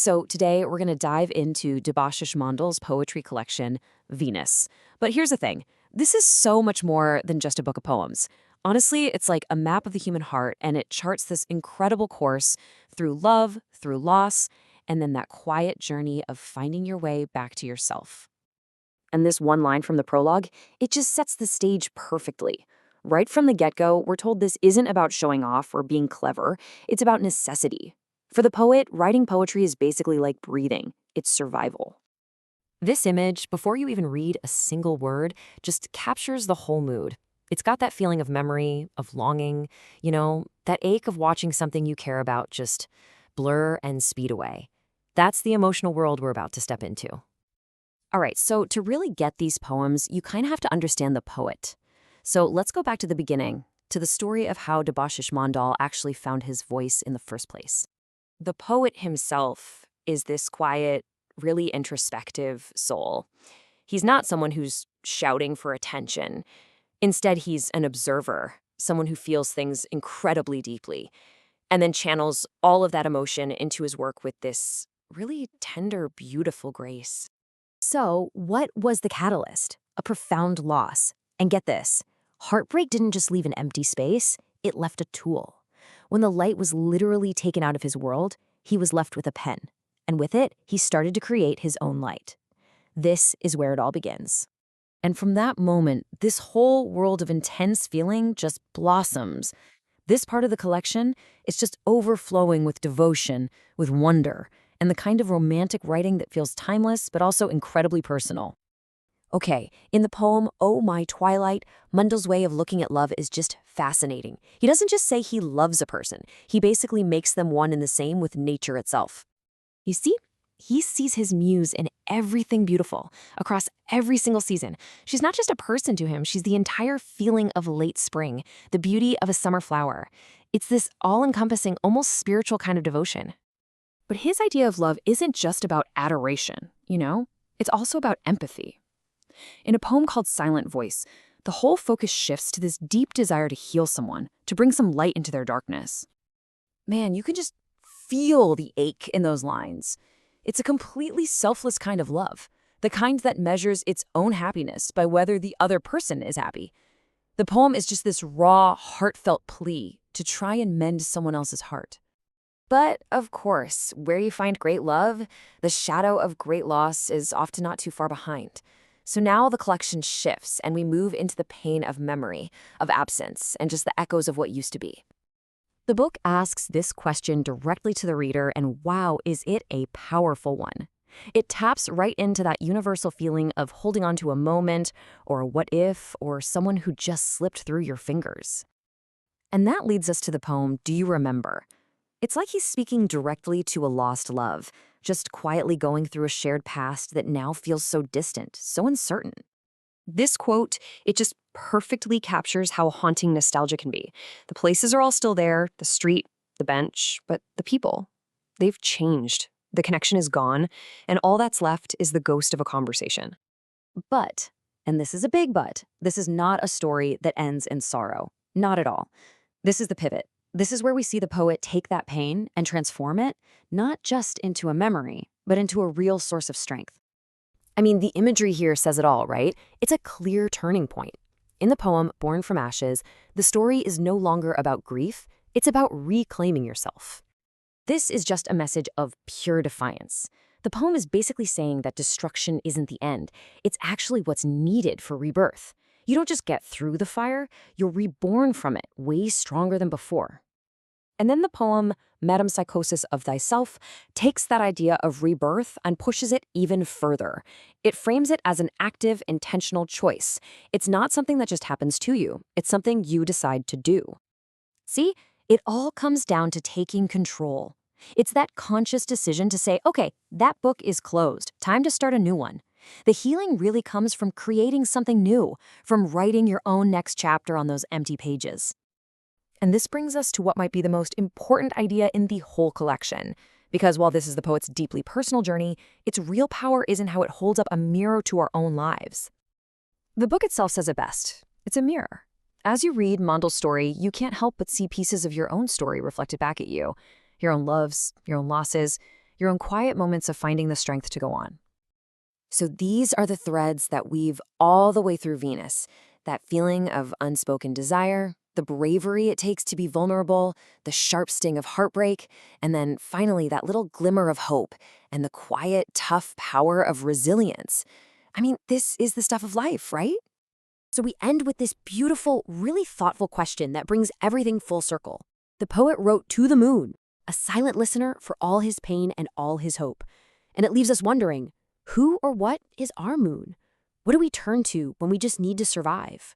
So today we're going to dive into Debasish Mondol's poetry collection, Venus. But here's the thing. This is so much more than just a book of poems. Honestly, it's like a map of the human heart, and it charts this incredible course through love, through loss, and then that quiet journey of finding your way back to yourself. And this one line from the prologue, it just sets the stage perfectly. Right from the get-go, we're told this isn't about showing off or being clever. It's about necessity. For the poet, writing poetry is basically like breathing. It's survival. This image, before you even read a single word, just captures the whole mood. It's got that feeling of memory, of longing, that ache of watching something you care about just blur and speed away. That's the emotional world we're about to step into. All right, so to really get these poems, you kind of have to understand the poet. So let's go back to the beginning, to the story of how Debasish Mondol actually found his voice in the first place. The poet himself is this quiet, really introspective soul. He's not someone who's shouting for attention. Instead, he's an observer, someone who feels things incredibly deeply, and then channels all of that emotion into his work with this really tender, beautiful grace. So, what was the catalyst? A profound loss. And get this, heartbreak didn't just leave an empty space, it left a tool. When the light was literally taken out of his world, he was left with a pen. And with it, he started to create his own light. This is where it all begins. And from that moment, this whole world of intense feeling just blossoms. This part of the collection is just overflowing with devotion, with wonder, and the kind of romantic writing that feels timeless but also incredibly personal. Okay, in the poem, Oh My Twilight, Mondol's way of looking at love is just fascinating. He doesn't just say he loves a person. He basically makes them one and the same with nature itself. You see, he sees his muse in everything beautiful, across every single season. She's not just a person to him, she's the entire feeling of late spring, the beauty of a summer flower. It's this all-encompassing, almost spiritual kind of devotion. But his idea of love isn't just about adoration, It's also about empathy. In a poem called Silent Voice, the whole focus shifts to this deep desire to heal someone, to bring some light into their darkness. Man, you can just feel the ache in those lines. It's a completely selfless kind of love, the kind that measures its own happiness by whether the other person is happy. The poem is just this raw, heartfelt plea to try and mend someone else's heart. But, of course, where you find great love, the shadow of great loss is often not too far behind. So now the collection shifts and we move into the pain of memory, of absence, and just the echoes of what used to be. The book asks this question directly to the reader, and wow, is it a powerful one. It taps right into that universal feeling of holding on to a moment, or a what if, or someone who just slipped through your fingers. And that leads us to the poem, Do You Remember? It's like he's speaking directly to a lost love, just quietly going through a shared past that now feels so distant, so uncertain. This quote, it just perfectly captures how haunting nostalgia can be. The places are all still there, the street, the bench, but the people, they've changed. The connection is gone, and all that's left is the ghost of a conversation. But, and this is a big but, this is not a story that ends in sorrow. Not at all. This is the pivot. This is where we see the poet take that pain and transform it, not just into a memory, but into a real source of strength. I mean, the imagery here says it all, right? It's a clear turning point. In the poem, Born from Ashes, the story is no longer about grief, it's about reclaiming yourself. This is just a message of pure defiance. The poem is basically saying that destruction isn't the end, it's actually what's needed for rebirth. You don't just get through the fire, you're reborn from it way stronger than before. And then the poem, Metempsychosis of Thyself, takes that idea of rebirth and pushes it even further. It frames it as an active, intentional choice. It's not something that just happens to you. It's something you decide to do. See, it all comes down to taking control. It's that conscious decision to say, okay, that book is closed. Time to start a new one. The healing really comes from creating something new, from writing your own next chapter on those empty pages. And this brings us to what might be the most important idea in the whole collection. Because while this is the poet's deeply personal journey, its real power is in how it holds up a mirror to our own lives. The book itself says it best. It's a mirror. As you read Mondol's story, you can't help but see pieces of your own story reflected back at you. Your own loves, your own losses, your own quiet moments of finding the strength to go on. So these are the threads that weave all the way through Venus. That feeling of unspoken desire, the bravery it takes to be vulnerable, the sharp sting of heartbreak, and then finally that little glimmer of hope and the quiet, tough power of resilience. I mean, this is the stuff of life, right? So we end with this beautiful, really thoughtful question that brings everything full circle. The poet wrote to the moon, a silent listener for all his pain and all his hope. And it leaves us wondering, who or what is our moon? What do we turn to when we just need to survive?